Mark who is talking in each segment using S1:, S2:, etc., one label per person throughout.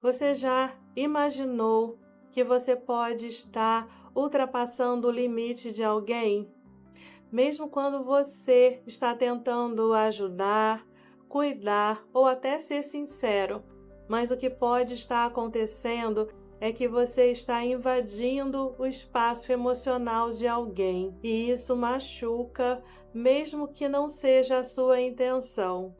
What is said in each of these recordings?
S1: Você já imaginou que você pode estar ultrapassando o limite de alguém? Mesmo quando você está tentando ajudar, cuidar ou até ser sincero, mas o que pode estar acontecendo é que você está invadindo o espaço emocional de alguém e isso machuca, mesmo que não seja a sua intenção.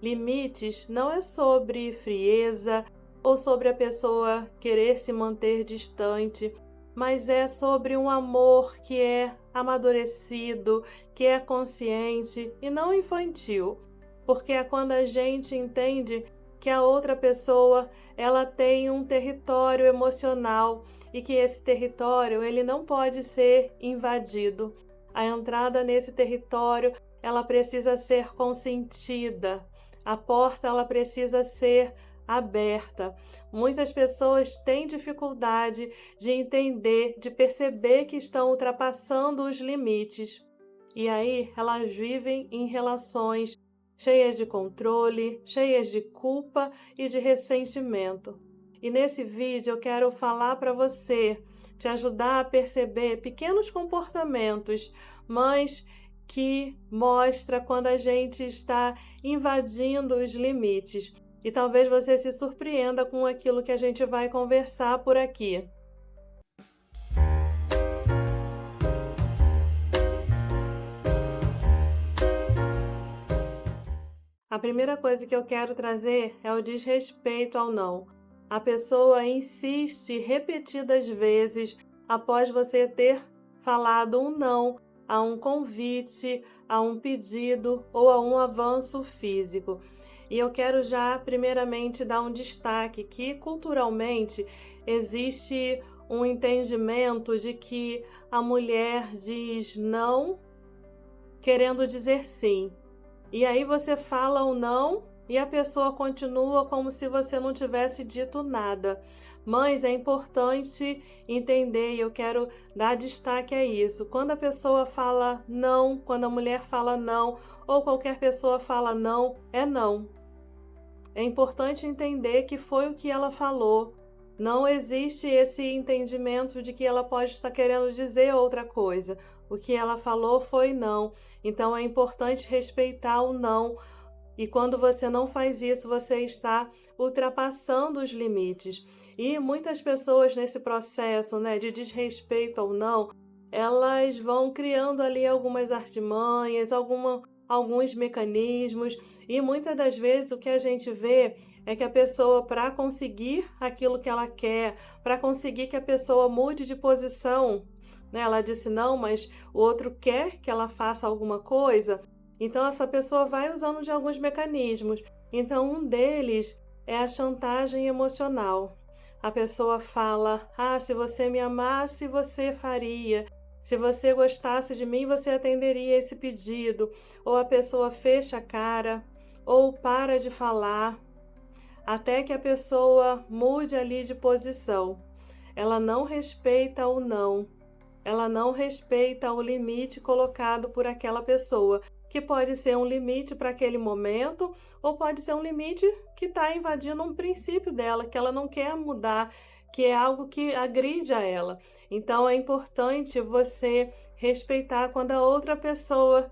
S1: Limites não é sobre frieza ou sobre a pessoa querer se manter distante, mas é sobre um amor que é amadurecido, que é consciente e não infantil, porque é quando a gente entende que a outra pessoa ela tem um território emocional e que esse território ele não pode ser invadido. A entrada nesse território ela precisa ser consentida. A porta ela precisa ser aberta. Muitas pessoas têm dificuldade de entender, de perceber que estão ultrapassando os limites. E aí elas vivem em relações cheias de controle, cheias de culpa e de ressentimento. E nesse vídeo eu quero falar para você, te ajudar a perceber pequenos comportamentos, mas que mostra quando a gente está invadindo os limites. E talvez você se surpreenda com aquilo que a gente vai conversar por aqui. A primeira coisa que eu quero trazer é o desrespeito ao não. A pessoa insiste repetidas vezes após você ter falado um não a um convite, a um pedido ou a um avanço físico. E eu quero já, primeiramente, dar um destaque que culturalmente existe um entendimento de que a mulher diz não querendo dizer sim. E aí você fala o não e a pessoa continua como se você não tivesse dito nada. Mas é importante entender, e eu quero dar destaque a isso. Quando a pessoa fala não, quando a mulher fala não, ou qualquer pessoa fala não, é não. É importante entender que foi o que ela falou. Não existe esse entendimento de que ela pode estar querendo dizer outra coisa. O que ela falou foi não. Então é importante respeitar o não. E quando você não faz isso, você está ultrapassando os limites. E muitas pessoas nesse processo, né, de desrespeito ao não, elas vão criando ali algumas artimanhas, alguns mecanismos, e muitas das vezes o que a gente vê é que a pessoa, para conseguir aquilo que ela quer, para conseguir que a pessoa mude de posição, né, ela disse não, mas o outro quer que ela faça alguma coisa, então essa pessoa vai usando de alguns mecanismos. Então um deles é a chantagem emocional. A pessoa fala: "Ah, se você me amasse, você faria. Se você gostasse de mim, você atenderia esse pedido". Ou a pessoa fecha a cara ou para de falar até que a pessoa mude ali de posição. Ela não respeita o não. Ela não respeita o limite colocado por aquela pessoa, que pode ser um limite para aquele momento, ou pode ser um limite que está invadindo um princípio dela, que ela não quer mudar, que é algo que agride a ela. Então é importante você respeitar quando a outra pessoa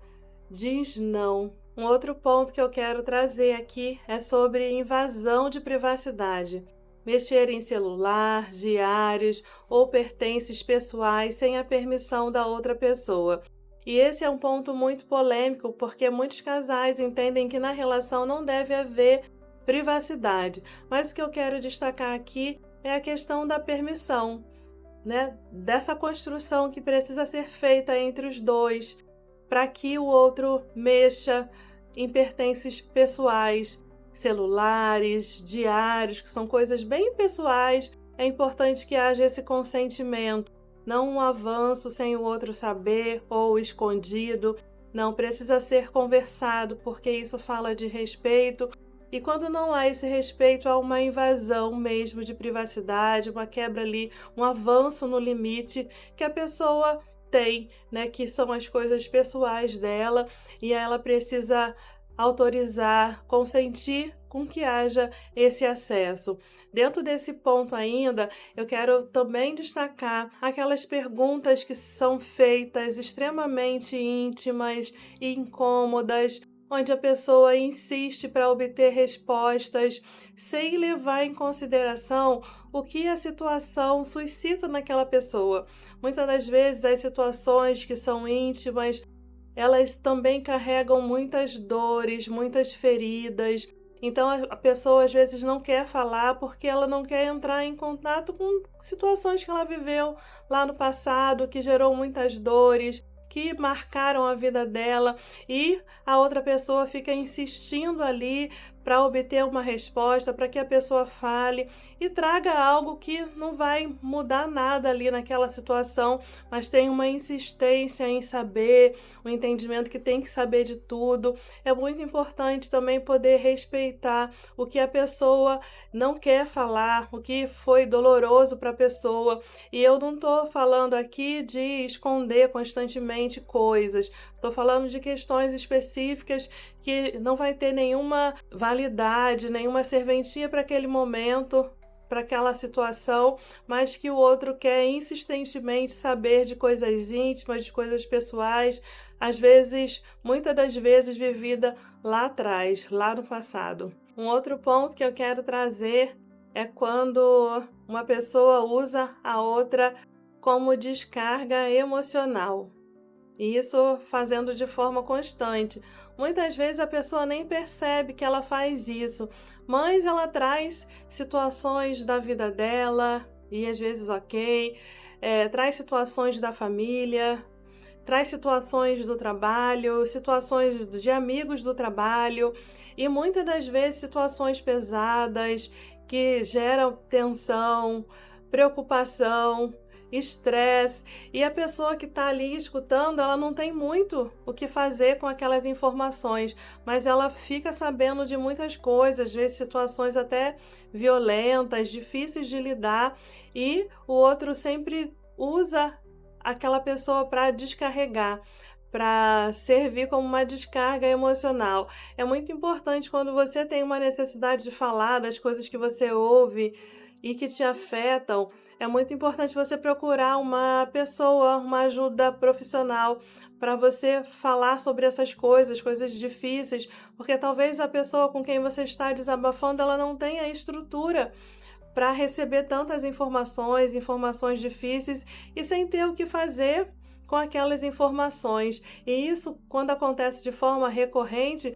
S1: diz não. Um outro ponto que eu quero trazer aqui é sobre invasão de privacidade. Mexer em celular, diários ou pertences pessoais sem a permissão da outra pessoa. E esse é um ponto muito polêmico, porque muitos casais entendem que na relação não deve haver privacidade. Mas o que eu quero destacar aqui é a questão da permissão, né? Dessa construção que precisa ser feita entre os dois, para que o outro mexa em pertences pessoais, celulares, diários, que são coisas bem pessoais. É importante que haja esse consentimento, não um avanço sem o outro saber ou escondido. Não, precisa ser conversado, porque isso fala de respeito. E quando não há esse respeito, há uma invasão mesmo de privacidade, uma quebra ali, um avanço no limite que a pessoa tem, né, que são as coisas pessoais dela, e ela precisa autorizar, consentir com que haja esse acesso. Dentro desse ponto ainda, eu quero também destacar aquelas perguntas que são feitas extremamente íntimas e incômodas, onde a pessoa insiste para obter respostas sem levar em consideração o que a situação suscita naquela pessoa. Muitas das vezes as situações que são íntimas, elas também carregam muitas dores, muitas feridas. Então a pessoa às vezes não quer falar porque ela não quer entrar em contato com situações que ela viveu lá no passado, que gerou muitas dores, que marcaram a vida dela, e a outra pessoa fica insistindo ali para obter uma resposta, para que a pessoa fale e traga algo que não vai mudar nada ali naquela situação, mas tem uma insistência em saber, um entendimento que tem que saber de tudo. É muito importante também poder respeitar o que a pessoa não quer falar, o que foi doloroso para a pessoa. E eu não estou falando aqui de esconder constantemente coisas, estou falando de questões específicas que não vai ter nenhuma validade, nenhuma serventia para aquele momento, para aquela situação, mas que o outro quer insistentemente saber de coisas íntimas, de coisas pessoais, às vezes, muitas das vezes vivida lá atrás, lá no passado. Um outro ponto que eu quero trazer é quando uma pessoa usa a outra como descarga emocional. E isso fazendo de forma constante. Muitas vezes a pessoa nem percebe que ela faz isso, mas ela traz situações da vida dela, e às vezes traz situações da família, traz situações do trabalho, situações de amigos do trabalho, e muitas das vezes situações pesadas que geram tensão, preocupação, estresse, e a pessoa que está ali escutando, ela não tem muito o que fazer com aquelas informações, mas ela fica sabendo de muitas coisas, às vezes situações até violentas, difíceis de lidar, e o outro sempre usa aquela pessoa para descarregar, para servir como uma descarga emocional. É muito importante quando você tem uma necessidade de falar das coisas que você ouve e que te afetam, é muito importante você procurar uma pessoa, uma ajuda profissional para você falar sobre essas coisas, coisas difíceis, porque talvez a pessoa com quem você está desabafando, ela não tenha estrutura para receber tantas informações difíceis e sem ter o que fazer com aquelas informações. E isso, quando acontece de forma recorrente,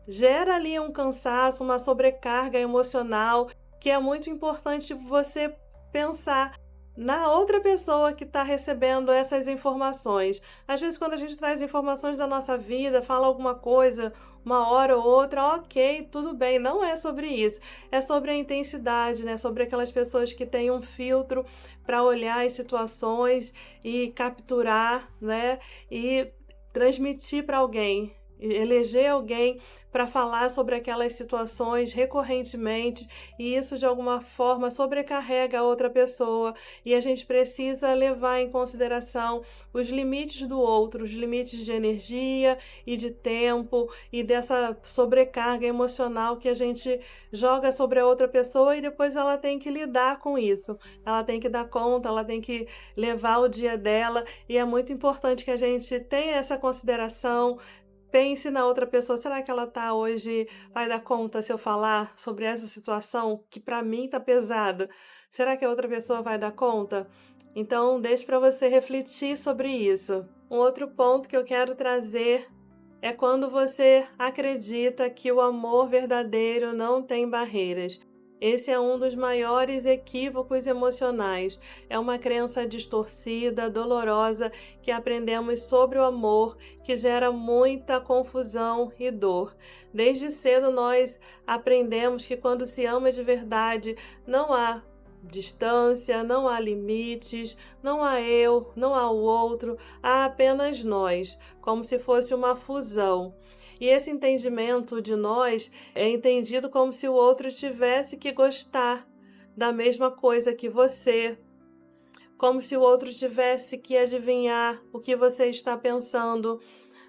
S1: gera ali um cansaço, uma sobrecarga emocional, que é muito importante você pensar na outra pessoa que está recebendo essas informações. Às vezes, quando a gente traz informações da nossa vida, fala alguma coisa, uma hora ou outra, ok, tudo bem, não é sobre isso. É sobre a intensidade, né? Sobre aquelas pessoas que têm um filtro para olhar as situações e capturar, né? E transmitir para alguém, eleger alguém para falar sobre aquelas situações recorrentemente, e isso de alguma forma sobrecarrega a outra pessoa, e a gente precisa levar em consideração os limites do outro, os limites de energia e de tempo, e dessa sobrecarga emocional que a gente joga sobre a outra pessoa, e depois ela tem que lidar com isso, ela tem que dar conta, ela tem que levar o dia dela, e é muito importante que a gente tenha essa consideração. Pense na outra pessoa, será que ela tá hoje, vai dar conta se eu falar sobre essa situação que para mim tá pesada? Será que a outra pessoa vai dar conta? Então, deixe para você refletir sobre isso. Um outro ponto que eu quero trazer é quando você acredita que o amor verdadeiro não tem barreiras. Esse é um dos maiores equívocos emocionais. É uma crença distorcida, dolorosa, que aprendemos sobre o amor, que gera muita confusão e dor. Desde cedo nós aprendemos que quando se ama de verdade, não há distância, não há limites, não há eu, não há o outro, há apenas nós, como se fosse uma fusão. E esse entendimento de nós é entendido como se o outro tivesse que gostar da mesma coisa que você, como se o outro tivesse que adivinhar o que você está pensando.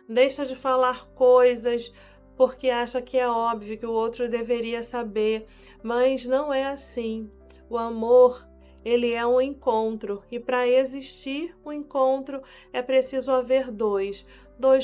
S1: Deixa de falar coisas porque acha que é óbvio que o outro deveria saber, mas não é assim. O amor, ele é um encontro, e para existir um encontro é preciso haver dois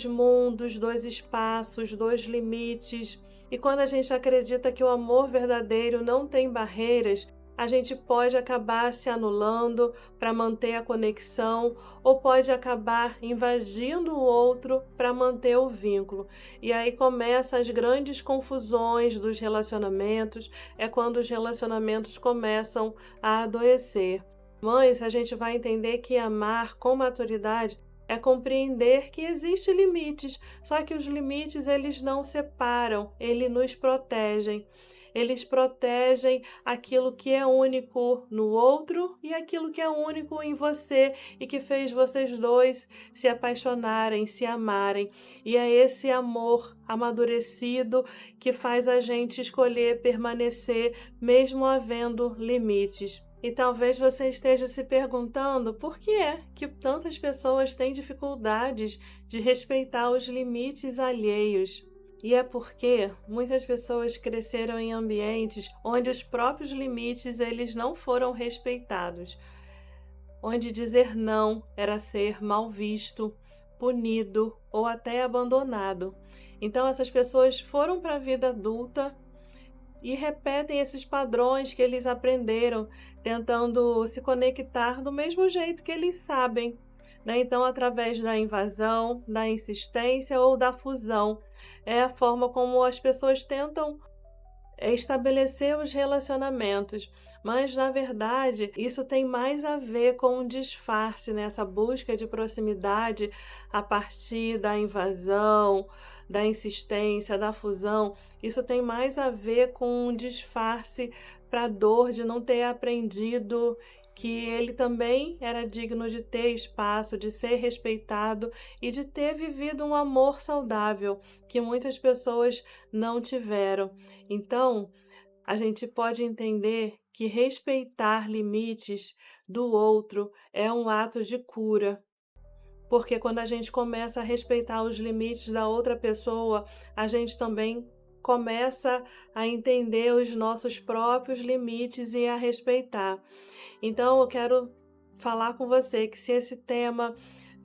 S1: mundos, dois espaços, dois limites. E quando a gente acredita que o amor verdadeiro não tem barreiras, a gente pode acabar se anulando para manter a conexão ou pode acabar invadindo o outro para manter o vínculo. E aí começam as grandes confusões dos relacionamentos, é quando os relacionamentos começam a adoecer. Mas a gente vai entender que amar com maturidade é compreender que existem limites, só que os limites eles não separam, eles nos protegem. Eles protegem aquilo que é único no outro e aquilo que é único em você e que fez vocês dois se apaixonarem, se amarem. E é esse amor amadurecido que faz a gente escolher permanecer mesmo havendo limites. E talvez você esteja se perguntando por que é que tantas pessoas têm dificuldades de respeitar os limites alheios. E é porque muitas pessoas cresceram em ambientes onde os próprios limites eles não foram respeitados, onde dizer não era ser mal visto, punido ou até abandonado. Então essas pessoas foram para a vida adulta e repetem esses padrões que eles aprenderam, tentando se conectar do mesmo jeito que eles sabem, né? Então, através da invasão, da insistência ou da fusão, é a forma como as pessoas tentam estabelecer os relacionamentos. Mas, na verdade, isso tem mais a ver com um disfarce, né? Essa busca de proximidade a partir da invasão, da insistência, da fusão. Isso tem mais a ver com um disfarce para a dor de não ter aprendido que ele também era digno de ter espaço, de ser respeitado e de ter vivido um amor saudável que muitas pessoas não tiveram. Então, a gente pode entender que respeitar limites do outro é um ato de cura. Porque quando a gente começa a respeitar os limites da outra pessoa, a gente também começa a entender os nossos próprios limites e a respeitar. Então, eu quero falar com você que se esse tema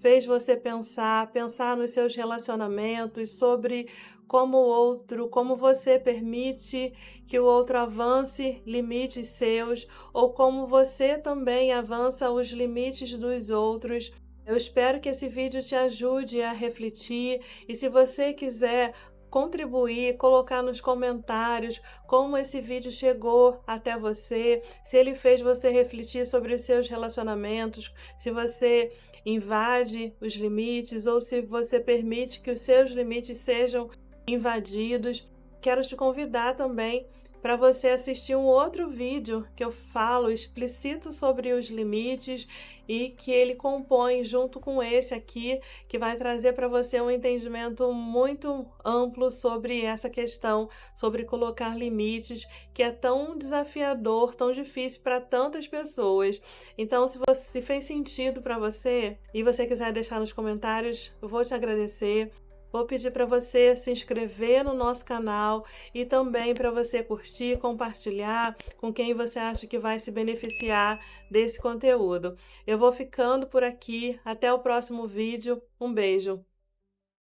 S1: fez você pensar nos seus relacionamentos, sobre como o outro, como você permite que o outro avance limites seus, ou como você também avança os limites dos outros. Eu espero que esse vídeo te ajude a refletir e se você quiser contribuir, colocar nos comentários como esse vídeo chegou até você, se ele fez você refletir sobre os seus relacionamentos, se você invade os limites ou se você permite que os seus limites sejam invadidos. Quero te convidar também para você assistir um outro vídeo que eu falo, explicito sobre os limites e que ele compõe junto com esse aqui, que vai trazer para você um entendimento muito amplo sobre essa questão, sobre colocar limites, que é tão desafiador, tão difícil para tantas pessoas. Então, se fez sentido para você e você quiser deixar nos comentários, eu vou te agradecer. Vou pedir para você se inscrever no nosso canal e também para você curtir, compartilhar com quem você acha que vai se beneficiar desse conteúdo. Eu vou ficando por aqui. Até o próximo vídeo. Um beijo!